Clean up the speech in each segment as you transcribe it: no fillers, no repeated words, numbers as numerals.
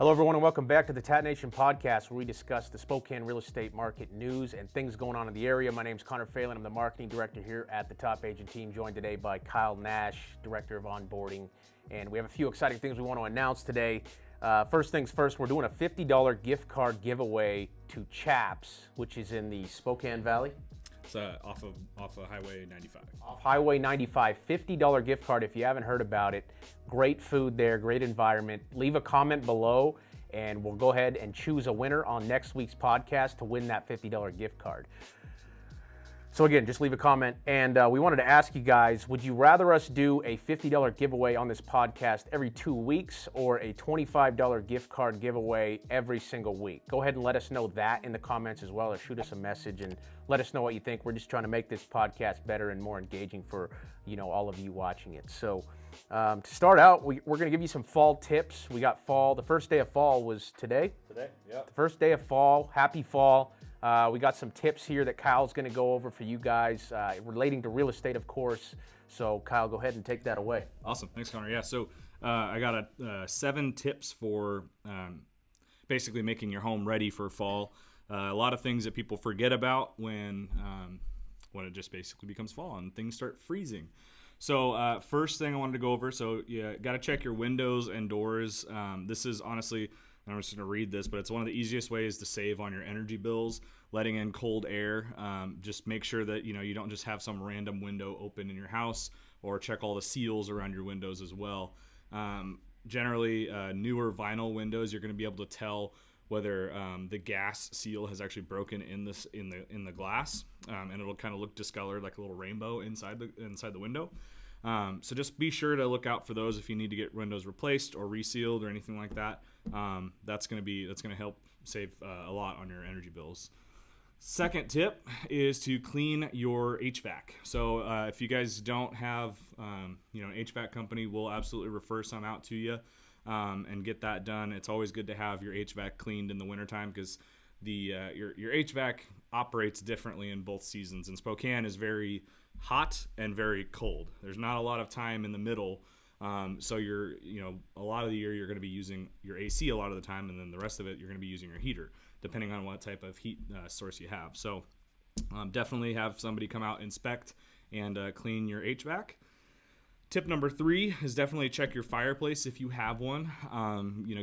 Hello, everyone, and welcome back to the Tat Nation podcast, where we discuss the Spokane real estate market news and things going on in the area. My name is Connor Phelan. I'm the marketing director here at the Top Agent Team, joined today by Kyle Nash, director of onboarding. And we have a few exciting things we want to announce today. First things first, we're doing a $50 gift card giveaway to Chaps, which is in the Spokane Valley. It's off of Highway 95. Off Highway 95, $50 gift card if you haven't heard about it. Great food there, great environment. Leave a comment below and we'll go ahead and choose a winner on next week's podcast to win that $50 gift card. So again, just leave a comment. And we wanted to ask you guys, would you rather us do a $50 giveaway on this podcast every 2 weeks or a $25 gift card giveaway every single week? Go ahead and let us know that in the comments as well, or shoot us a message and let us know what you think. We're just trying to make this podcast better and more engaging for, all of you watching it. So to start out, we're going to give you some fall tips. We got fall. The first day of fall was today. Today, yeah. The first day of fall. Happy fall. We got some tips here that Kyle's going to go over for you guys relating to real estate, of course. So, Kyle, go ahead and take that away. Awesome. Thanks, Connor. Yeah, so I got 7 tips for basically making your home ready for fall. A lot of things that people forget about when it just basically becomes fall and things start freezing. So first thing I wanted to go over, so you got to check your windows and doors. This is honestly, I'm just going to read this, but it's one of the easiest ways to save on your energy bills, letting in cold air. Just make sure that, you don't just have some random window open in your house, or check all the seals around your windows as well. Generally, newer vinyl windows, you're going to be able to tell whether the gas seal has actually broken in the glass, and it'll kind of look discolored like a little rainbow inside the window. So just be sure to look out for those if you need to get windows replaced or resealed or anything like that. That's going to help save a lot on your energy bills. Second tip is to clean your HVAC. So if you guys don't have an HVAC company, we'll absolutely refer some out to you and get that done. It's always good to have your HVAC cleaned in the wintertime because your HVAC operates differently in both seasons, and Spokane is very hot and very cold. There's not a lot of time in the middle, so a lot of the year you're going to be using your AC a lot of the time, and then the rest of it you're going to be using your heater, depending on what type of heat source you have. So definitely have somebody come out, inspect, and clean your HVAC. Tip number 3 is definitely check your fireplace if you have one.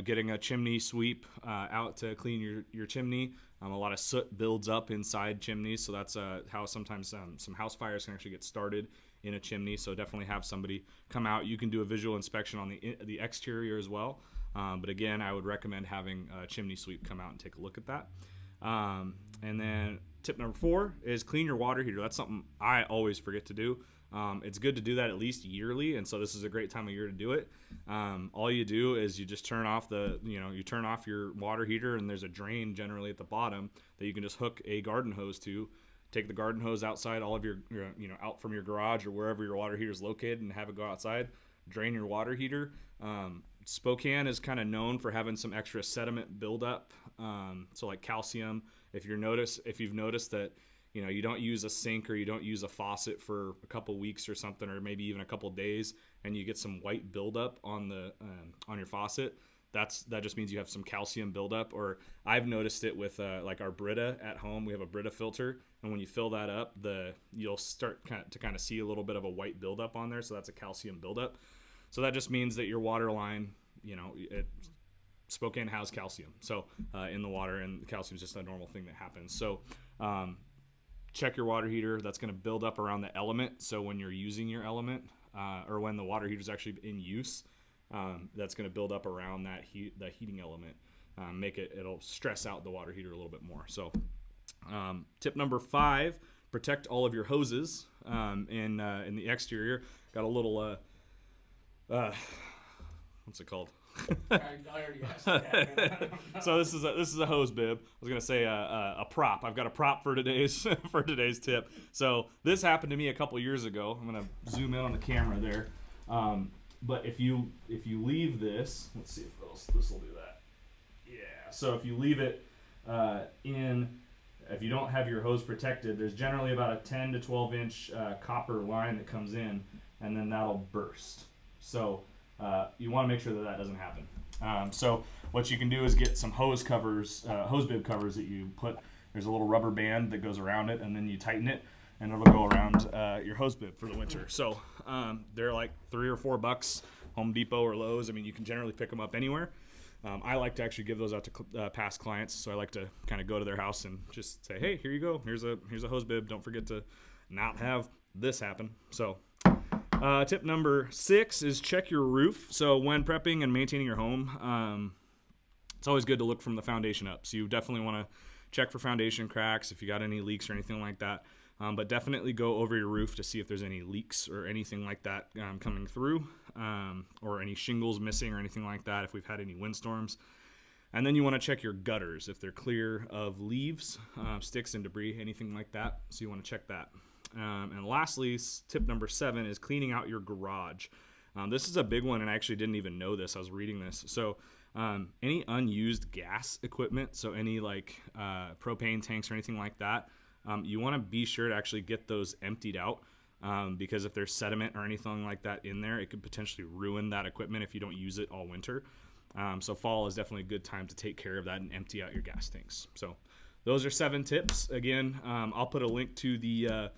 Getting a chimney sweep out to clean your chimney. A lot of soot builds up inside chimneys, so that's how sometimes some house fires can actually get started in a chimney. So definitely have somebody come out. You can do a visual inspection on the exterior as well. But again, I would recommend having a chimney sweep come out and take a look at that. And then tip number 4 is clean your water heater. That's something I always forget to do. It's good to do that at least yearly, and so this is a great time of year to do it. All you do is you just turn off you turn off your water heater, and there's a drain generally at the bottom that you can just hook a garden hose to. Take the garden hose outside all of your out from your garage or wherever your water heater is located, and have it go outside. Drain your water heater. Spokane is kind of known for having some extra sediment buildup. So like calcium. If you've noticed that you don't use a sink or you don't use a faucet for a couple weeks or something, or maybe even a couple days, and you get some white buildup on your faucet, that just means you have some calcium buildup. Or I've noticed it with like our Brita at home. We have a Brita filter, and when you fill that up, you'll start to kind of see a little bit of a white buildup on there. So that's a calcium buildup. So that just means that your water line, Spokane has calcium. So in the water, and calcium is just a normal thing that happens. So check your water heater. That's going to build up around the element. So when you're using your element, or when the water heater is actually in use, that's going to build up around that heating element. It'll stress out the water heater a little bit more. So tip number 5, protect all of your hoses in the exterior. Got a little what's it called? I already asked that. So this is a hose bib. I was gonna say a prop. I've got a prop for today's tip. So this happened to me a couple years ago. I'm gonna zoom in on the camera there. But if you leave this, let's see if this will do that. Yeah. So if you leave it if you don't have your hose protected, there's generally about a 10 to 12 inch copper line that comes in, and then that'll burst. So you want to make sure that doesn't happen. So what you can do is get some hose bib covers that you put. There's a little rubber band that goes around it, and then you tighten it, and it'll go around your hose bib for the winter. So they're like $3 or $4, Home Depot or Lowe's. I mean, you can generally pick them up anywhere. I like to actually give those out to past clients, so I like to kind of go to their house and just say, hey, here you go. Here's a hose bib. Don't forget to not have this happen. So tip number 6 is check your roof. So when prepping and maintaining your home, it's always good to look from the foundation up. So you definitely want to check for foundation cracks if you got any leaks or anything like that. But definitely go over your roof to see if there's any leaks or anything like that coming through, or any shingles missing or anything like that if we've had any windstorms. And then you want to check your gutters if they're clear of leaves, sticks and debris, anything like that. So you want to check that. And lastly, tip number 7 is cleaning out your garage. This is a big one, and I actually didn't even know this. I was reading this. So any unused gas equipment, so any like propane tanks or anything like that, you want to be sure to actually get those emptied out, because if there's sediment or anything like that in there, it could potentially ruin that equipment if you don't use it all winter. So fall is definitely a good time to take care of that and empty out your gas tanks. So those are 7 tips. Again, I'll put a link to the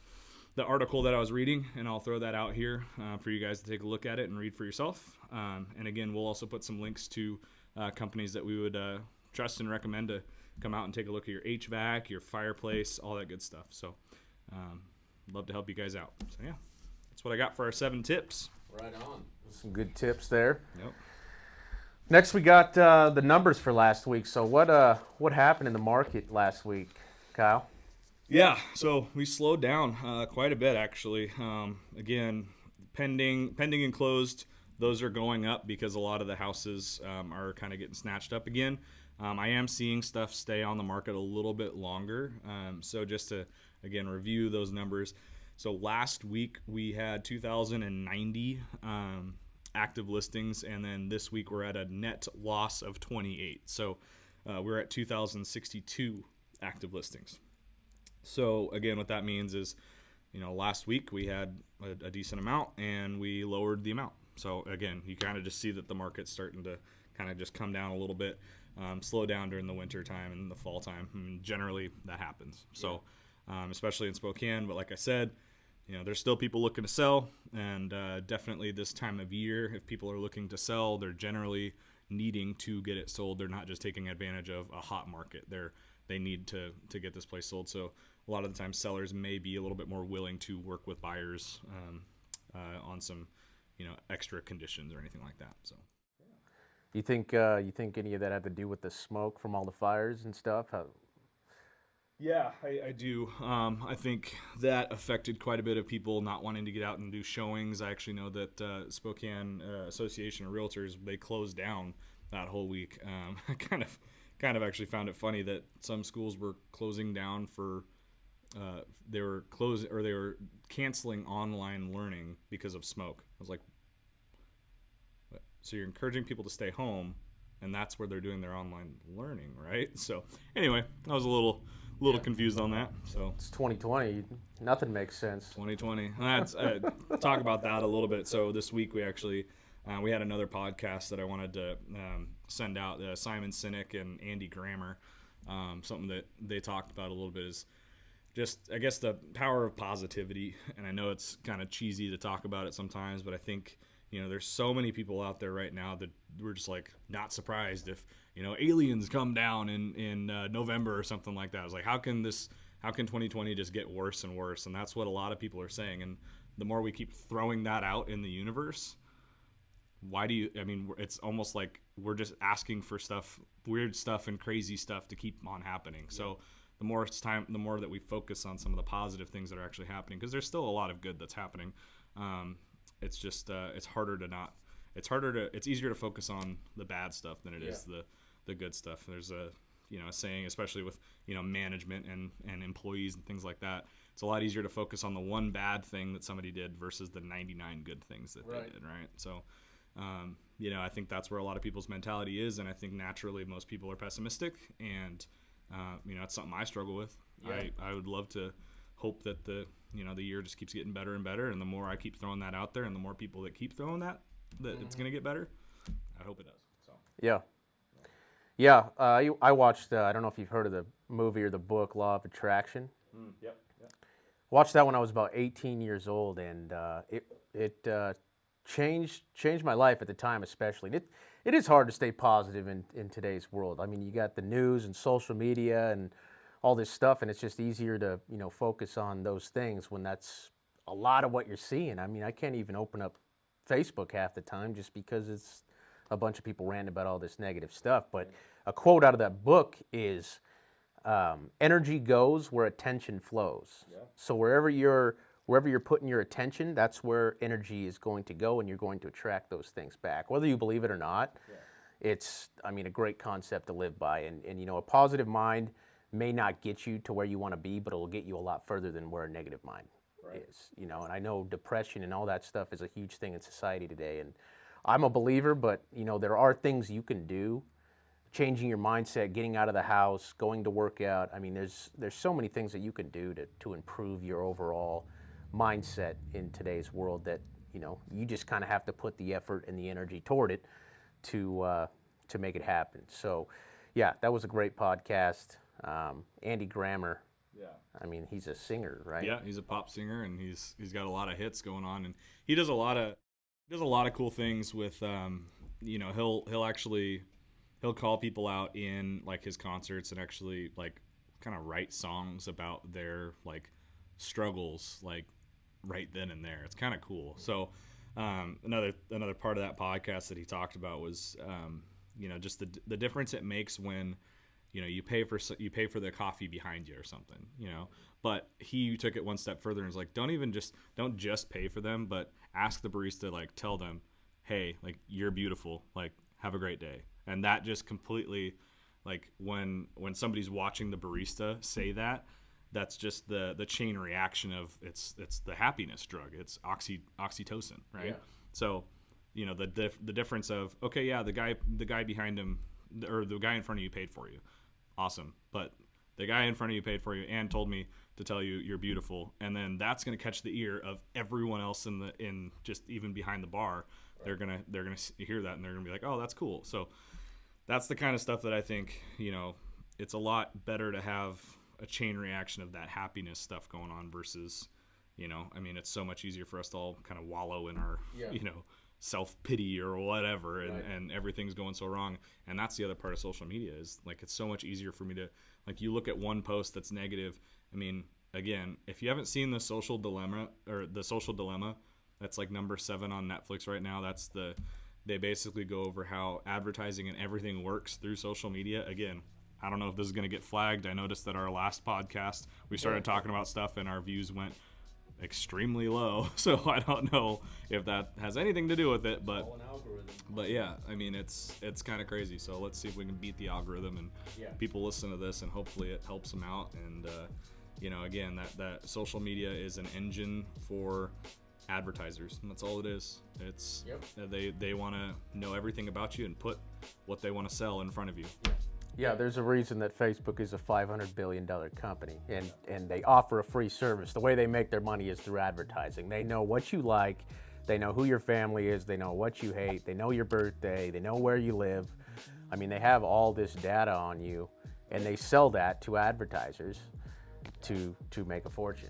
article that I was reading, and I'll throw that out here for you guys to take a look at it and read for yourself. And again, we'll also put some links to companies that we would trust and recommend to come out and take a look at your HVAC, your fireplace, all that good stuff. So love to help you guys out. So yeah, that's what I got for our 7 tips. Right on. Some good tips there. Yep. Next, we got the numbers for last week. So what happened in the market last week, Kyle? Yeah, so we slowed down quite a bit, actually. Again, pending and closed, those are going up because a lot of the houses are kind of getting snatched up again. I am seeing stuff stay on the market a little bit longer. So just to, again, review those numbers. So last week we had 2,090 active listings, and then this week we're at a net loss of 28. So we're at 2,062 active listings. So again, what that means is, last week we had a decent amount and we lowered the amount. So again, you kind of just see that the market's starting to kind of just come down a little bit, slow down during the winter time and the fall time. And generally that happens. So especially in Spokane, but like I said, there's still people looking to sell, and definitely this time of year, if people are looking to sell, they're generally needing to get it sold. They're not just taking advantage of a hot market. They need to get this place sold. So a lot of the time sellers may be a little bit more willing to work with buyers on some, extra conditions or anything like that. So You think any of that had to do with the smoke from all the fires and stuff? Yeah, I do. I think that affected quite a bit of people not wanting to get out and do showings. I actually know that Spokane Association of Realtors, they closed down that whole week. I kind of actually found it funny that some schools were closing down for they were canceling online learning because of smoke. I was like, what? So you're encouraging people to stay home, and that's where they're doing their online learning, right? So anyway, I was a little confused on that. So It's 2020. Nothing makes sense. 2020. That's talk about that a little bit. So this week we actually we had another podcast that I wanted to send out. Simon Sinek and Andy Grammer. Something that they talked about a little bit is just, I guess, the power of positivity. And I know it's kind of cheesy to talk about it sometimes, but I think there's so many people out there right now that we're just like not surprised if aliens come down in November or something like that. I was like, how can 2020 just get worse and worse? And that's what a lot of people are saying. And the more we keep throwing that out in the universe, it's almost like we're just asking for weird stuff and crazy stuff to keep on happening. Yeah. So the more that we focus on some of the positive things that are actually happening, because there's still a lot of good that's happening. It's just it's easier to focus on the bad stuff than it is the good stuff. There's a saying, especially with management and employees and things like that, it's a lot easier to focus on the one bad thing that somebody did versus the 99 good things that they did, right? So I think that's where a lot of people's mentality is, and I think naturally most people are pessimistic, and it's something I struggle with. I would love to hope that the year just keeps getting better and better, and the more I keep throwing that out there and the more people that keep throwing that it's going to get better, I hope it does. So Yeah. Yeah. I watched, I don't know if you've heard of the movie or the book, Law of Attraction. Yep. Yep. Watched that when I was about 18 years old, and it changed my life at the time, especially. And it is hard to stay positive in today's world. I mean, you got the news and social media and all this stuff, and it's just easier to focus on those things when that's a lot of what you're seeing. I mean, I can't even open up Facebook half the time just because it's a bunch of people ranting about all this negative stuff. But a quote out of that book is, energy goes where attention flows. Yeah. So wherever you're putting your attention, that's where energy is going to go, and you're going to attract those things back, whether you believe it or not. Yeah. It's, I mean, a great concept to live by, and a positive mind may not get you to where you want to be, but it'll get you a lot further than where a negative mind is. And I know depression and all that stuff is a huge thing in society today, and I'm a believer, but there are things you can do. Changing your mindset, getting out of the house, going to work out. I mean, there's so many things that you can do to improve your overall mindset in today's world that you just kind of have to put the effort and the energy toward it to make it happen. So, yeah, that was a great podcast. Andy Grammer. Yeah. I mean, he's a singer, right? Yeah, he's a pop singer, and he's got a lot of hits going on, and he does a lot of cool things with he'll call people out in like his concerts and actually like kind of write songs about their like struggles like right then and there. It's kind of cool. So another part of that podcast that he talked about was just the difference it makes when you pay for the coffee behind you or something, but he took it one step further and was like, don't just pay for them, but ask the barista, like tell them, hey, like you're beautiful, like have a great day. And that just completely, like when somebody's watching the barista say that, that's just the chain reaction of it's the happiness drug. It's oxytocin, right? Yeah. So, the difference of, okay, yeah, the guy behind him or the guy in front of you paid for you, awesome. But the guy in front of you paid for you and told me to tell you you're beautiful, and then that's gonna catch the ear of everyone else in just even behind the bar. They're gonna hear that and they're gonna be like, oh, that's cool. So that's the kind of stuff that I think it's a lot better to have a chain reaction of that happiness stuff going on versus it's so much easier for us to all kind of wallow in our self-pity or whatever, and everything's going so wrong. And that's the other part of social media is like it's so much easier for me to, like, you look at one post that's negative. I mean, again, if you haven't seen The Social Dilemma, that's like number 7 on Netflix right now. They basically go over how advertising and everything works through social media. Again, I don't know if this is going to get flagged. I noticed that our last podcast, we started talking about stuff and our views went extremely low. So I don't know if that has anything to do with it, but yeah, I mean, it's kind of crazy. So let's see if we can beat the algorithm and people listen to this, and hopefully it helps them out. And, again, that social media is an engine for advertisers, and that's all it is. It's they want to know everything about you and put what they want to sell in front of you. Yeah, there's a reason that Facebook is a $500 billion company, and they offer a free service. The way they make their money is through advertising. They know what you like, they know who your family is, they know what you hate, they know your birthday, they know where you live. I mean, they have all this data on you, and they sell that to advertisers to make a fortune.